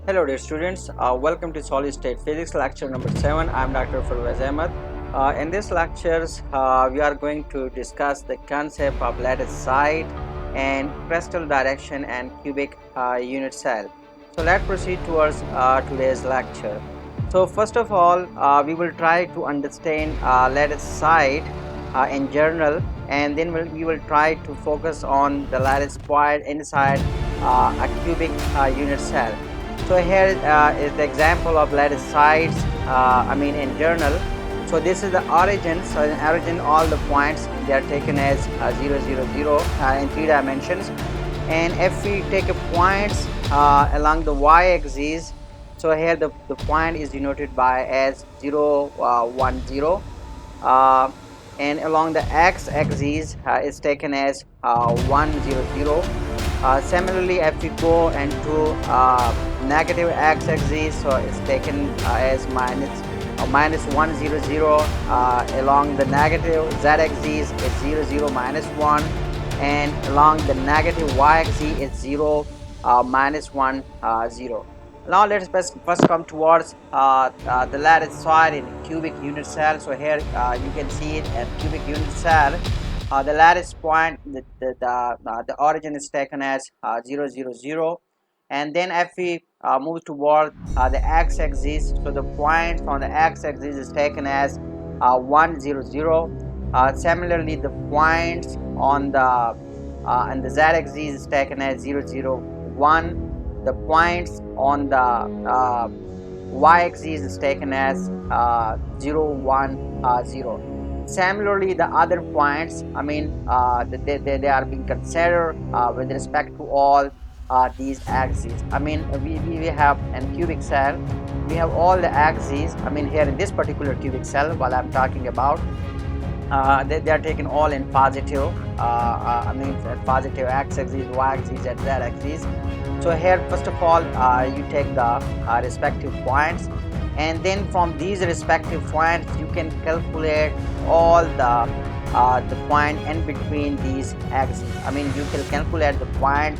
Hello dear students, welcome to Solid State Physics lecture number 7. I am Dr. Pervaiz Ahmad. In this lectures, we are going to discuss the concept of lattice site and crystal direction and cubic unit cell. So let's proceed towards today's lecture. So first of all, we will try to understand lattice site in general, and then we will try to focus on the lattice point inside a cubic unit cell. So here is the example of lattice sites, in journal. So this is the origin. So in origin, all the points, they are taken as 0 0 0 in 3 dimensions. And if we take a points along the y-axis, so here the point is denoted by as 0 1 0, uh, and along the x-axis is taken as 1 0 0. Similarly, if we go into negative x-axis, so it's taken as minus 1 0 0. Along the negative z-axis is 0 0 minus 1, and along the negative y-axis is 0 minus 1 0. Now let's first come towards the lattice side in cubic unit cell. So here you can see it at cubic unit cell. The lattice point, the origin is taken as 0 0 0, and then if we move toward the x-axis, so the point on the x-axis is taken as 1 0 0. Similarly, the points on the z-axis is taken as 0 0 1. The points on the y-axis is taken as 0 1 0. Similarly, the other points, they are being considered with respect to all these axes. We have in cubic cell, we have all the axes. Here in this particular cubic cell, while I'm talking about, they are taken all in positive, positive x-axis, y-axis, and z-axis. So here, first of all, you take the respective points, and then from these respective points, you can calculate all the point in between these axes. You can calculate the point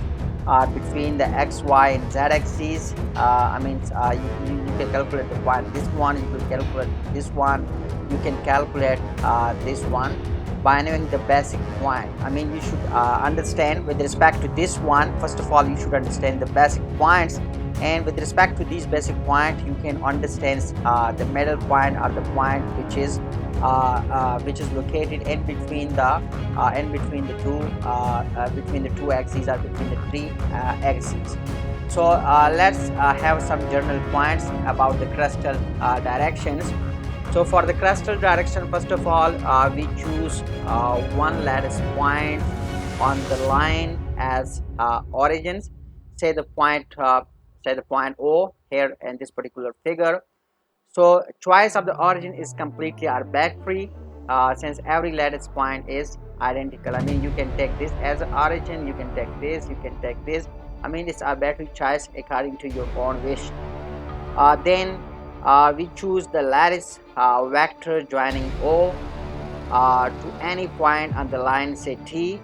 between the x, y, and z axes. You can calculate the point. This one, you can calculate this one. You can calculate this one by knowing the basic point. You should understand with respect to this one. First of all, you should understand the basic points, and with respect to these basic points, you can understand the middle point, or the point which is located in between the two axes, or between the three axes. So let's have some general points about the crystal directions. So for the crystal direction, first of all, we choose one lattice point on the line as origins. Say the point O here in this particular figure. So choice of the origin is completely arbitrary, since every lattice point is identical. You can take this as an origin, you can take this, you can take this. It's arbitrary choice according to your own wish. Then we choose the lattice vector joining O to any point on the line, say T,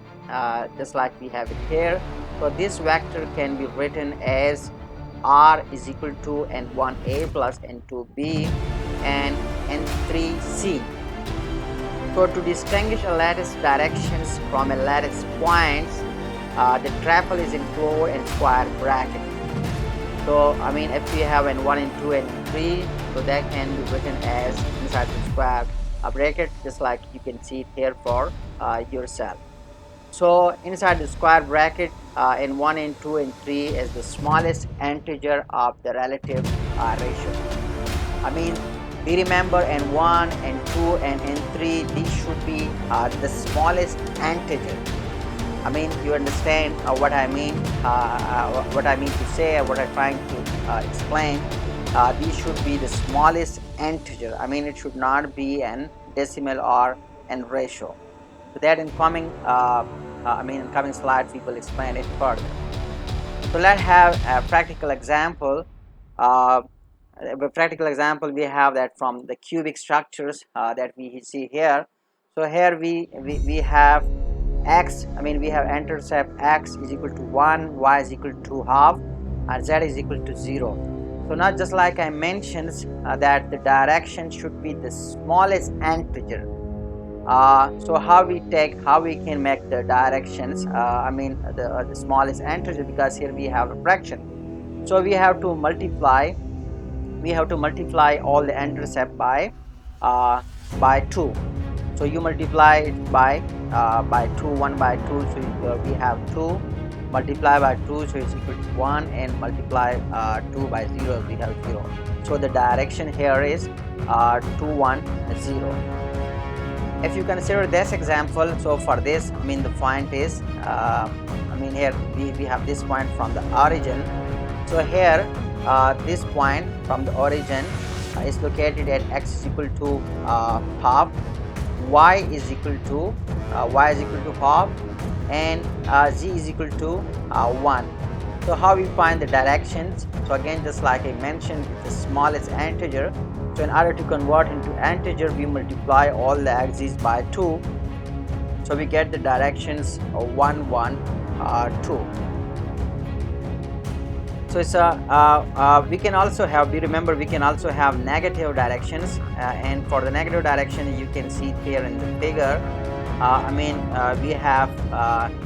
just like we have it here. So this vector can be written as R is equal to N1A plus N2B and N3C. So to distinguish a lattice directions from a lattice points, the triple is included in square bracket. So if we have N1, N2, and N3, so that can be written as inside the square bracket, just like you can see it here for yourself. So inside the square bracket, N1, N2, and 3 is the smallest integer of the relative ratio. We remember N1, N2, and N3, these should be the smallest integer. You understand what I mean, to say, what I'm trying to explain. These should be the smallest integer. It should not be an decimal or an ratio. So that in coming slides we will explain it further. So let's have a practical example. We have that from the cubic structures that we see here. So here we have x, I mean we have intercept x is equal to 1, y is equal to half, and z is equal to 0. So now just like I mentioned that the direction should be the smallest integer. So how we can make the directions, I mean the smallest integer, because here we have a fraction. So we have to multiply all the intercept by 2. So you multiply it by 2, 1 by 2, so we have 2 multiply by 2, so it's equal to 1, and multiply 2 by 0, we have 0. So the direction here is 2 1 0. If you consider this example, so for this, I mean the point is I mean here we have this point from the origin. So here this point from the origin is located at x is equal to half, y is equal to half, and z is equal to 1. So how we find the directions? So again, just like I mentioned, the smallest integer. So in order to convert into integer, we multiply all the axes by 2. So we get the directions 1 1 2. So it's we can also have, we remember we can also have negative directions, and for the negative direction you can see here in the figure. I mean we have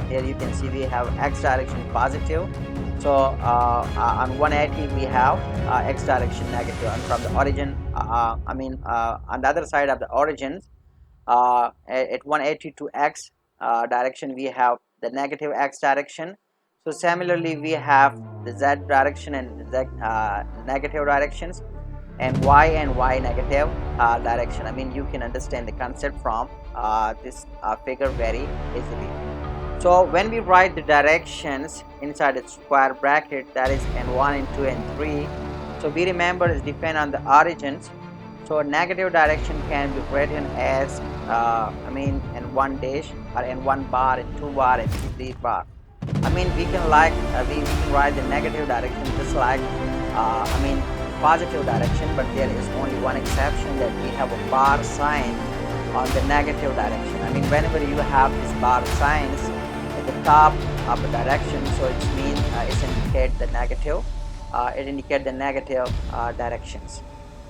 here you can see we have x direction positive. So on 180 we have x direction negative, and from the origin I mean on the other side of the origins at 180 to x direction we have the negative x direction. So similarly we have the z direction and z negative directions, and y negative direction. I mean you can understand the concept from this figure very easily. So when we write the directions inside a square bracket, that is n1, n2, and 3, so we remember it depend on the origins. So negative direction can be written as I mean n1 dash, or n1 bar, n2 bar, and 3 bar. I mean we can we can write the negative direction just like I mean positive direction, but there is only one exception, that we have a bar sign on the negative direction. I mean whenever you have this bar signs at the top of the direction, so it means it indicates the negative. Directions.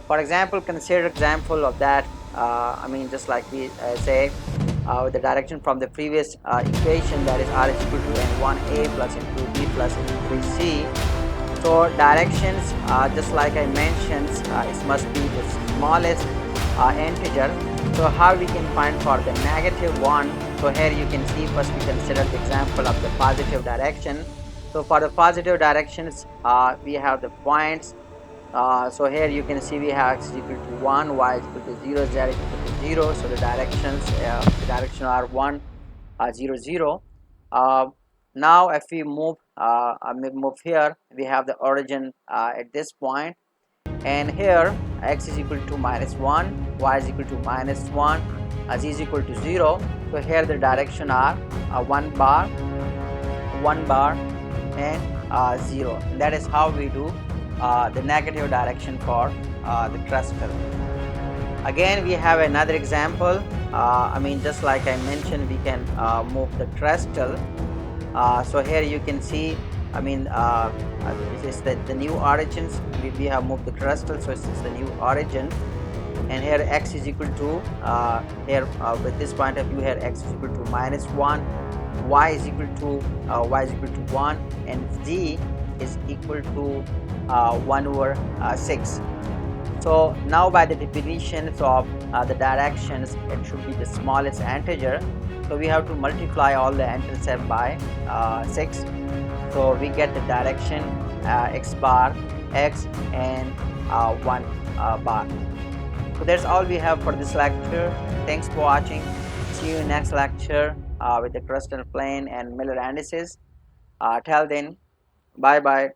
For example, consider example of that. I mean just like we say the direction from the previous equation, that is r is equal to n1a plus n2b plus n3c. So directions just like I mentioned it must be the smallest integer. So how we can find for the negative one? So here you can see, first we consider the example of the positive direction. So for the positive directions we have the points. So here you can see we have x is equal to 1, y is equal to 0, z is equal to 0. So the direction are 1 0 0. Now if we move here, we have the origin at this point, and here x is equal to -1, y is equal to -1, z is equal to 0. So here the direction are 1 bar, and 0. And that is how we do the negative direction for the crystal. Again we have another example. I mean just like I mentioned, we can move the crystal. So here you can see, I mean this is the new origins. We have moved the crystal, so it's the new origin, and here x is equal to here with this point of view, here x is equal to -1, y is equal to 1, and z is equal to 1/6. So now by the definitions of the directions, it should be the smallest integer. So we have to multiply all the intercept by 6. So we get the direction x bar, x, and 1 bar. So that's all we have for this lecture. Thanks for watching. See you in next lecture with the crystal plane and Miller indices. Till then, bye bye.